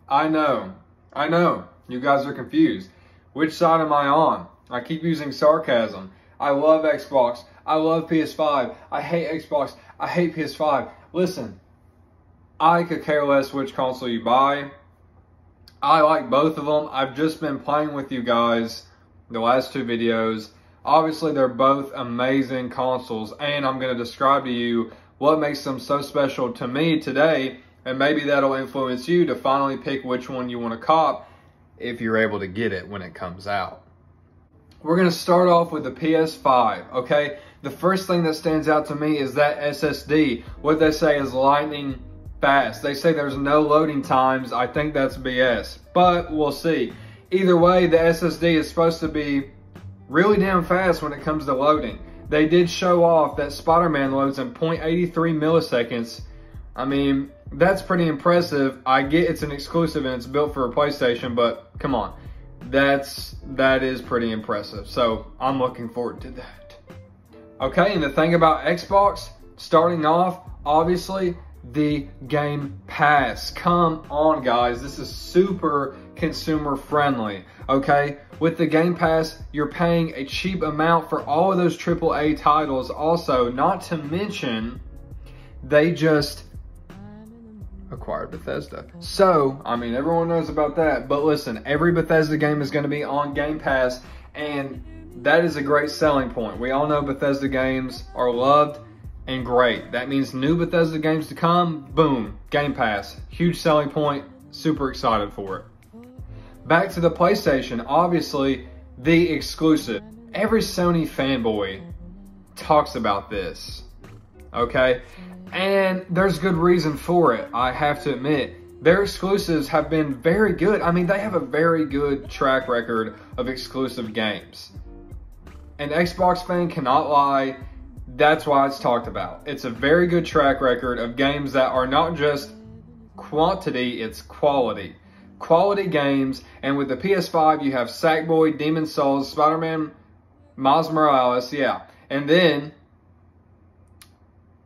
I know. You guys are confused. Which side am I on? I keep using sarcasm. I love Xbox. I love PS5. I hate Xbox. I hate PS5. Listen, I could care less which console you buy. I like both of them. I've just been playing with you guys the last two videos. Obviously, they're both amazing consoles, and I'm going to describe to you what makes them so special to me today, and maybe that'll influence you to finally pick which one you want to cop if you're able to get it when it comes out. We're going to start off with the PS5, okay? The first thing that stands out to me is that SSD. What they say is lightning fast. They say there's no loading times. I think that's BS, but we'll see. Either way, the SSD is supposed to be really damn fast when it comes to loading. They did show off that Spider-Man loads in 0.83 milliseconds. I mean, that's pretty impressive. I get it's an exclusive and it's built for a PlayStation, but come on. That is pretty impressive. So I'm looking forward to that. Okay, and the thing about Xbox, starting off, obviously, the Game Pass. Come on, guys. This is super consumer friendly, okay? With the Game Pass, you're paying a cheap amount for all of those AAA titles. Also, not to mention, they just acquired Bethesda. So, I mean, everyone knows about that. But listen, every Bethesda game is going to be on Game Pass, and that is a great selling point. We all know Bethesda games are loved and great. That means new Bethesda games to come, boom, Game Pass. Huge selling point, super excited for it. Back to the PlayStation, obviously the exclusive. Every Sony fanboy talks about this, okay? And there's good reason for it, I have to admit. Their exclusives have been very good. I mean, they have a very good track record of exclusive games. An Xbox fan cannot lie. That's why it's talked about. It's a very good track record of games that are not just quantity, it's quality. Quality games, and with the PS5, you have Sackboy, Demon's Souls, Spider-Man, Miles Morales, yeah. And then,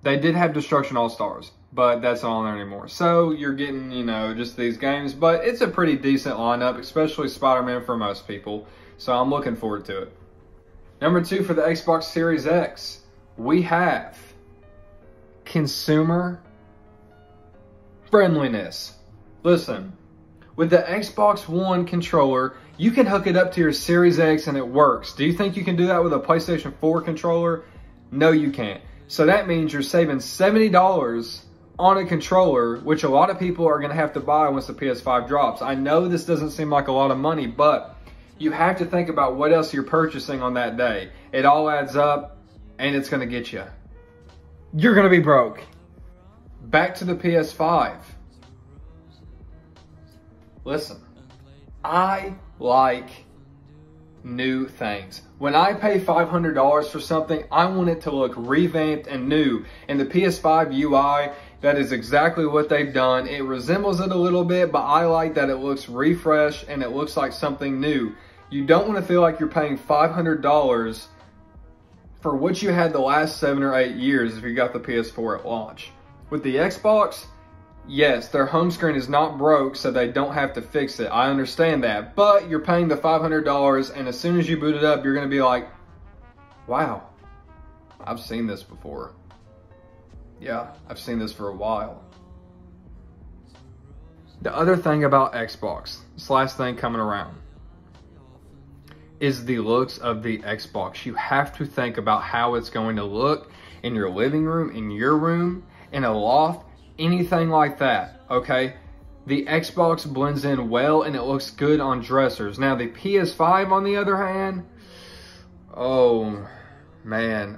they did have Destruction All-Stars, but that's not on there anymore. So, you're getting, you know, just these games, but it's a pretty decent lineup, especially Spider-Man for most people. So, I'm looking forward to it. Number 2 for the Xbox Series X. We have consumer friendliness. Listen, with the Xbox One controller, you can hook it up to your Series X and it works. Do you think you can do that with a PlayStation 4 controller? No, you can't. So that means you're saving $70 on a controller, which a lot of people are going to have to buy once the PS5 drops. I know this doesn't seem like a lot of money, but you have to think about what else you're purchasing on that day. It all adds up. And it's going to get you. You're going to be broke. Back to the PS5. Listen, I like new things. When I pay $500 for something, I want it to look revamped and new. And the PS5 UI, that is exactly what they've done. It resembles it a little bit, but I like that it looks refreshed and it looks like something new. You don't want to feel like you're paying $500 for what you had the last 7 or 8 years if you got the PS4 at launch. With the Xbox, yes, their home screen is not broke, so they don't have to fix it. I understand that, but you're paying the $500, and as soon as you boot it up, you're gonna be like, wow, I've seen this before. Yeah, I've seen this for a while. The other thing about Xbox, this last thing coming around, is the looks of the Xbox. You have to think about how it's going to look in your living room, in your room, in a loft, anything like that, okay? The Xbox blends in well and it looks good on dressers. Now the PS5 on the other hand, oh man,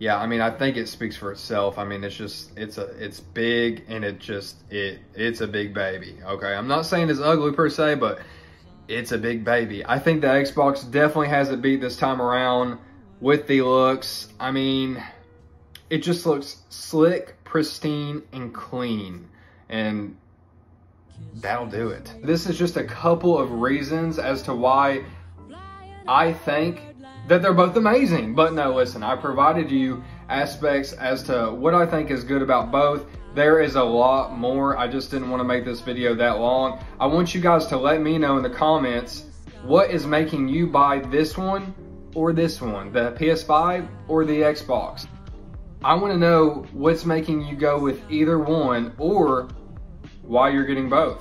yeah, I mean, I think it speaks for itself. I mean, it's big and it's a big baby, okay? I'm not saying it's ugly per se, but it's a big baby. I think the Xbox definitely has it beat this time around with the looks. I mean, it just looks slick, pristine, and clean. And that'll do it. This is just a couple of reasons as to why I think that they're both amazing. But no, listen, I provided you aspects as to what I think is good about both. There is a lot more. I just didn't want to make this video that long. I want you guys to let me know in the comments what is making you buy this one or this one, the PS5 or the Xbox. I want to know what's making you go with either one or why you're getting both.